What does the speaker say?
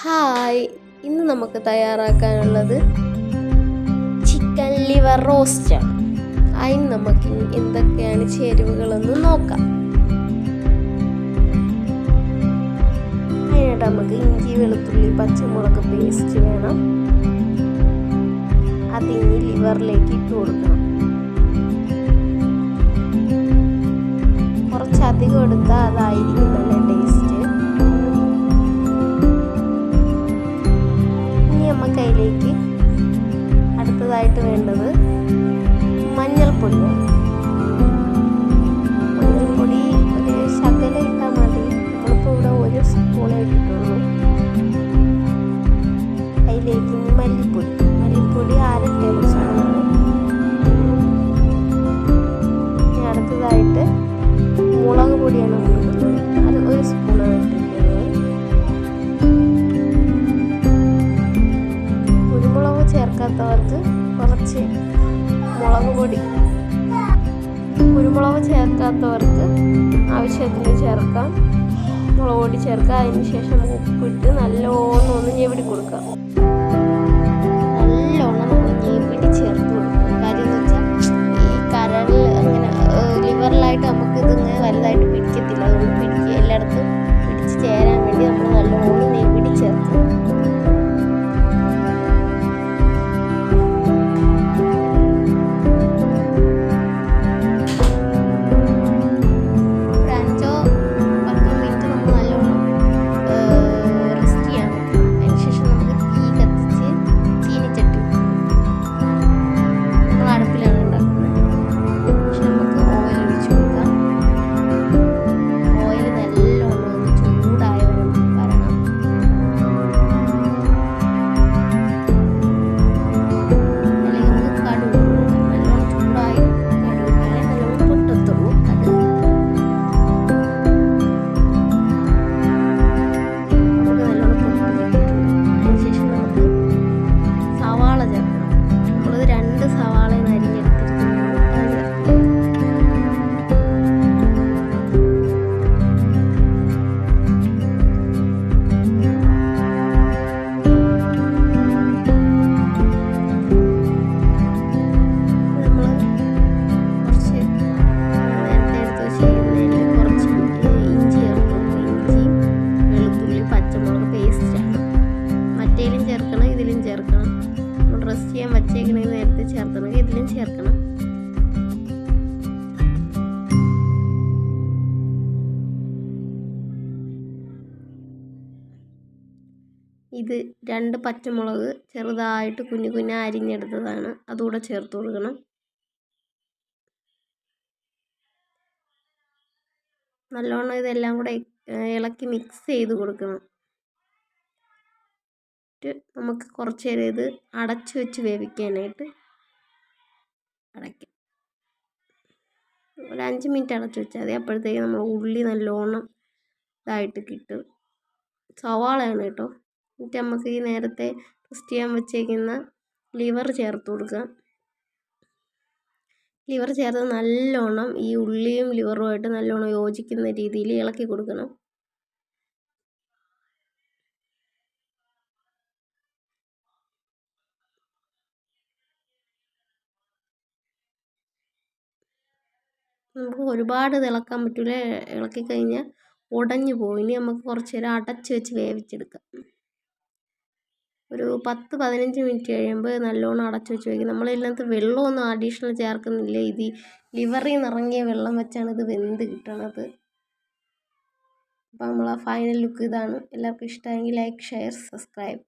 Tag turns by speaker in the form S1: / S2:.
S1: Hi, ഇന്ന് നമുക്ക് തയ്യാറാക്കാനുള്ളത് chicken liver റോസ്റ്റാണ്. അതിന് നമുക്ക് എന്തൊക്കെയാണ് ചേരുവകളെന്ന് നോക്കാം. അതിനായിട്ട് നമുക്ക് ഇഞ്ചി, വെളുത്തുള്ളി, പച്ചമുളക് പേസ്റ്റ് വേണം. അതിന് ലിവറിലേക്ക് ഇട്ട് കൊടുക്കണം. കുറച്ചധികം എടുത്താൽ അതായിരിക്കും നല്ല ടേസ്റ്റ്. നമുക്കതിലേക്ക് അടുത്തതായിട്ട് വേണ്ടത് മഞ്ഞൾപ്പൊടിയാണ്. മഞ്ഞൾപ്പൊടി ഒരു ശകലം ഇട്ടാൽ മതി. നമ്മളിപ്പോൾ ഇവിടെ ഒരു സ്പൂണേ ഇട്ടിട്ടുള്ളൂ. അതിലേക്ക് മല്ലിപ്പൊടി 1/2 ടേബിൾ സ്പൂണാണ്. ഇനി അടുത്തതായിട്ട് മുളക് പൊടിയാണ് കൊടുക്കുന്നത്. അത് 1 സ്പൂണാണ് ഇട്ടിട്ടുള്ളത്. ചേർക്കാത്തവർക്ക് കുറച്ച് മുളക് പൊടി, കുരുമുളക് ചേർക്കാത്തവർക്ക് ആവശ്യത്തിന് ചേർക്കാം. മുളക് പൊടി ചേർക്കാം. അതിന് ശേഷം ഉപ്പിട്ട് നല്ലോണം ഒന്ന് ഞെവിടി കൊടുക്കാം. നല്ലോണം നമ്മൾ ഞെവിടി ചേർത്ത് കൊടുക്കും. കാര്യം എന്ന് വെച്ചാൽ ഈ കരളിൽ അങ്ങനെ ലിവറിലായിട്ട് നമുക്ക് ഇതിങ്ങനെ വലുതായിട്ട് പിടിക്കത്തില്ല. അതുകൊണ്ട് എല്ലായിടത്തും പിടിച്ച് ചേരാൻ വേണ്ടി നമ്മൾ നല്ലോണം ഞെവിടി ചേർക്കും. ഇതിലും ചേർക്കണം. റെസ്റ്റ് ചെയ്യാൻ വച്ചേക്കണമെങ്കിൽ നേരത്തെ ചേർത്തണമെങ്കിൽ ഇതിലും ചേർക്കണം. ഇത് 2 പച്ചമുളക് ചെറുതായിട്ട് കുഞ്ഞു അരിഞ്ഞെടുത്തതാണ്. അതുകൂടെ ചേർത്ത് കൊടുക്കണം. നല്ലോണം ഇതെല്ലാം കൂടെ ഇളക്കി മിക്സ് ചെയ്ത് കൊടുക്കണം. നമുക്ക് കുറച്ച് നേരം ഇത് അടച്ചു വെച്ച് വേവിക്കാനായിട്ട് അടയ്ക്കാം. ഒരു 5 മിനിറ്റ് അടച്ചു വെച്ചാൽ മതി. അപ്പോഴത്തേക്ക് നമ്മൾ ഉള്ളി നല്ലോണം ഇതായിട്ട് കിട്ടും. സവാളയാണ് കേട്ടോ. എന്നിട്ട് നമുക്ക് ഈ നേരത്തെ റെസ്റ്റ് ചെയ്യാൻ വെച്ചേക്കുന്ന ലിവർ ചേർത്ത് കൊടുക്കാം. ലിവർ ചേർത്ത് നല്ലോണം ഈ ഉള്ളിയും ലിവറുമായിട്ട് നല്ലോണം യോജിക്കുന്ന രീതിയിൽ ഇളക്കി കൊടുക്കണം. നമുക്ക് ഒരുപാട് തിളക്കാൻ പറ്റില്ല. ഇളക്കി കഴിഞ്ഞാൽ ഉടഞ്ഞു പോകും. ഇനി നമുക്ക് കുറച്ച് നേരം അടച്ച് വെച്ച് വേവിച്ചെടുക്കാം. ഒരു 10-15 മിനിറ്റ് കഴിയുമ്പോൾ നല്ലോണം അടച്ചു വെച്ച് വയ്ക്കും. നമ്മളിതിനകത്ത് വെള്ളമൊന്നും അഡീഷണൽ ചേർക്കുന്നില്ല. ഇത് ലിവറിൽ നിന്ന് ഇറങ്ങിയ വെള്ളം വെച്ചാണ് ഇത് വെന്ത് കിട്ടണത്. അപ്പോൾ നമ്മൾ ഫൈനൽ ലുക്ക് ഇതാണ്. എല്ലാവർക്കും ഇഷ്ടമായെങ്കിൽ ലൈക്ക്, ഷെയർ, സബ്സ്ക്രൈബ്.